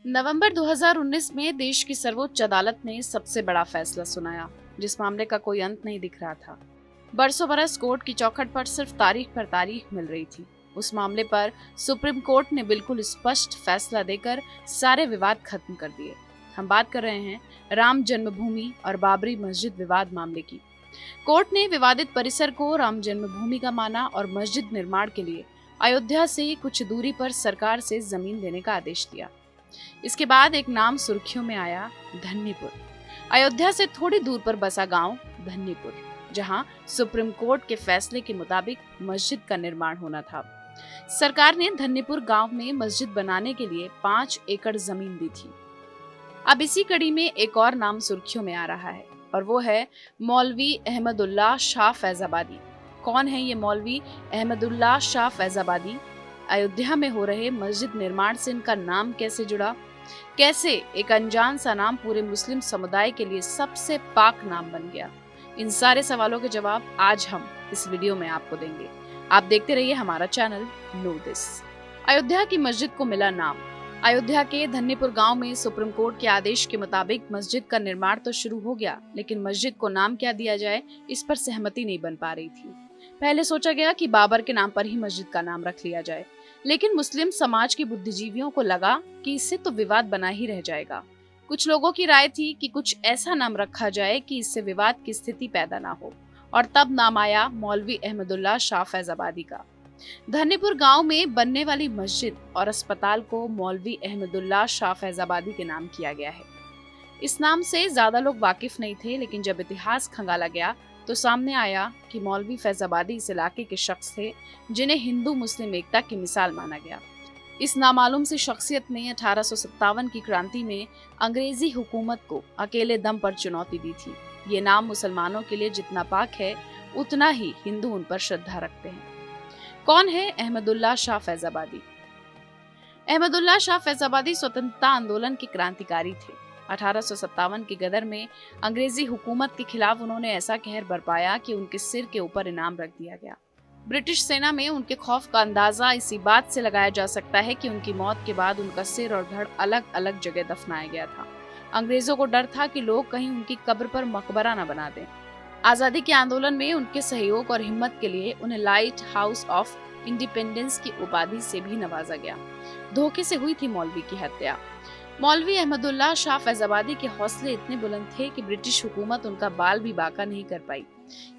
नवंबर 2019 में देश की सर्वोच्च अदालत ने सबसे बड़ा फैसला सुनाया, जिस मामले का कोई अंत नहीं दिख रहा था। बरसों बरस कोर्ट की चौखट पर सिर्फ तारीख पर तारीख मिल रही थी। उस मामले पर सुप्रीम कोर्ट ने बिल्कुल स्पष्ट फैसला देकर सारे विवाद खत्म कर दिए। हम बात कर रहे हैं राम जन्मभूमि और बाबरी मस्जिद विवाद मामले की। कोर्ट ने विवादित परिसर को राम जन्मभूमि का माना और मस्जिद निर्माण के लिए अयोध्या से कुछ दूरी पर सरकार से जमीन देने का आदेश दिया। इसके बाद एक नाम सुर्खियों में आया, धन्नीपुर। अयोध्या से थोड़ी दूर पर बसा गांव धन्नीपुर, जहां सुप्रीम कोर्ट के फैसले के मुताबिक मस्जिद का निर्माण होना था। सरकार ने धन्नीपुर गांव में मस्जिद बनाने के लिए 5 एकड़ जमीन दी थी। अब इसी कड़ी में एक और नाम सुर्खियों में आ रहा है और वो है मौलवी अहमदुल्लाह शाह फैजाबादी। कौन है ये मौलवी अहमदुल्लाह शाह फैजाबादी? अयोध्या में हो रहे मस्जिद निर्माण से इनका नाम कैसे जुड़ा? कैसे एक अनजान सा नाम पूरे मुस्लिम समुदाय के लिए सबसे पाक नाम बन गया? इन सारे सवालों के जवाब आज हम इस वीडियो में आपको देंगे। आप देखते रहिए हमारा चैनल नो दिस। अयोध्या की मस्जिद को मिला नाम। अयोध्या के धन्नीपुर गांव में सुप्रीम कोर्ट के आदेश के मुताबिक मस्जिद का निर्माण तो शुरू हो गया, लेकिन मस्जिद को नाम क्या दिया जाए, इस पर सहमति नहीं बन पा रही थी। पहले सोचा गया कि बाबर के नाम पर ही मस्जिद का नाम रख लिया जाए, लेकिन मुस्लिम समाज के बुद्धिजीवियों को लगा कि इससे तो विवाद बना ही रह जाएगा। कुछ लोगों की राय थी कि कुछ ऐसा नाम रखा जाए कि इससे विवाद की स्थिति पैदा ना हो, और तब नाम आया मौलवी अहमदुल्लाह शाह फैजाबादी का। धन्नीपुर गांव में बनने वाली मस्जिद और अस्पताल को मौलवी अहमदुल्लाह शाह फैजाबादी के नाम किया गया है। इस नाम से ज्यादा लोग वाकिफ नहीं थे, लेकिन जब इतिहास खंगाला गया तो सामने आया कि मौलवी फैजाबादी इस इलाके के शख्स थे जिन्हें हिंदू मुस्लिम एकता की मिसाल माना गया। इस नामालूम सी शख्सियत ने 1857 की क्रांति में अंग्रेजी हुकूमत को अकेले दम पर चुनौती दी थी। ये नाम मुसलमानों के लिए जितना पाक है, उतना ही हिंदू उन पर श्रद्धा रखते हैं। कौन है अहमदुल्लाह शाह फैजाबादी? अहमदुल्लाह शाह फैजाबादी स्वतंत्रता आंदोलन के क्रांतिकारी थे। 1857 की गदर में अंग्रेजी हुकूमत के खिलाफ उन्होंने ऐसा कहर बरपाया कि उनके सिर के ऊपर इनाम रख दिया गया। ब्रिटिश सेना में उनके खौफ का अंदाजा इसी बात से लगाया जा सकता है कि उनकी मौत के बाद उनका सिर और धड़ अलग अलग जगह दफनाया गया था। अंग्रेजों को डर था कि लोग कहीं उनकी कब्र पर मकबरा न बना दें। आजादी के आंदोलन में उनके सहयोग और हिम्मत के लिए उन्हें लाइट हाउस ऑफ इंडिपेंडेंस की उपाधि से भी नवाजा गया। धोखे से हुई थी मौलवी की हत्या। मौलवी अहमदुल्लाह शाह फैजाबादी के हौसले इतने बुलंद थे कि ब्रिटिश हुकूमत उनका बाल भी बांका नहीं कर पाई।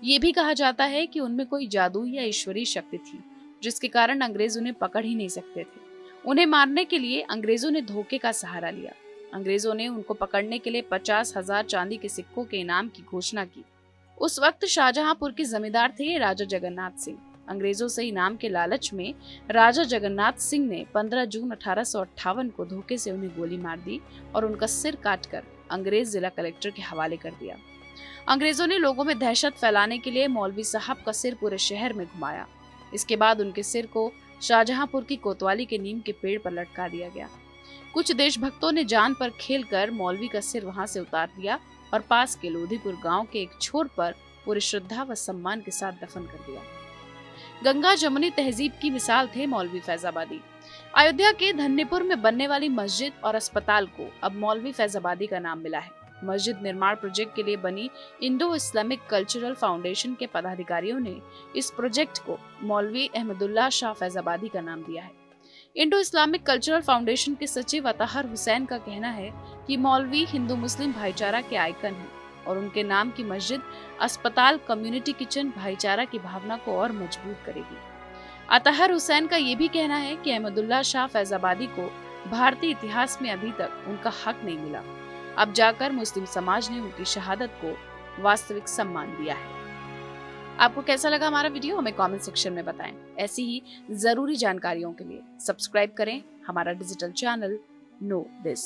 ये भी कहा जाता है कि उनमें कोई जादू या ईश्वरीय शक्ति थी, जिसके कारण अंग्रेज उन्हें पकड़ ही नहीं सकते थे। उन्हें मारने के लिए अंग्रेजों ने धोखे का सहारा लिया। अंग्रेजों ने उनको पकड़ने के लिए 50,000 चांदी के सिक्कों के इनाम की घोषणा की। उस वक्त शाहजहांपुर के जमींदार थे राजा जगन्नाथ सिंह। अंग्रेजों से इनाम के लालच में राजा जगन्नाथ सिंह ने 15 जून 1858 को धोखे से उन्हें गोली मार दी और उनका सिर काटकर अंग्रेज जिला कलेक्टर के हवाले कर दिया। अंग्रेजों ने लोगों में दहशत फैलाने के लिए मौलवी साहब का सिर पूरे शहर में घुमाया। इसके बाद उनके सिर को शाहजहांपुर की कोतवाली के नीम के पेड़ पर लटका दिया गया। कुछ देशभक्तों ने जान पर खेलकर मौलवी का सिर वहां से उतार दिया और पास के लोधीपुर गांव के एक छोर पर पूरी श्रद्धा व सम्मान के साथ दफन कर दिया। गंगा जमुनी तहजीब की मिसाल थे मौलवी फैजाबादी। अयोध्या के धन्नीपुर में बनने वाली मस्जिद और अस्पताल को अब मौलवी फैजाबादी का नाम मिला है। मस्जिद निर्माण प्रोजेक्ट के लिए बनी इंडो इस्लामिक कल्चरल फाउंडेशन के पदाधिकारियों ने इस प्रोजेक्ट को मौलवी अहमदुल्लाह शाह फैजाबादी का नाम दिया है। इंडो इस्लामिक कल्चरल फाउंडेशन के सचिव अतहर हुसैन का कहना है कि मौलवी हिंदू मुस्लिम भाईचारा के आइकन हैं और उनके नाम की मस्जिद, अस्पताल, कम्युनिटी किचन भाईचारा की भावना को और मजबूत करेगी। अतहर हुसैन का ये भी कहना है कि अहमदुल्लाह शाह फैजाबादी को भारतीय इतिहास में अभी तक उनका हक नहीं मिला। अब जाकर मुस्लिम समाज ने उनकी शहादत को वास्तविक सम्मान दिया है। आपको कैसा लगा हमारा वीडियो, हमें कमेंट सेक्शन में बताएं। ऐसी ही जरूरी जानकारियों के लिए सब्सक्राइब करें हमारा डिजिटल चैनल नो दिस।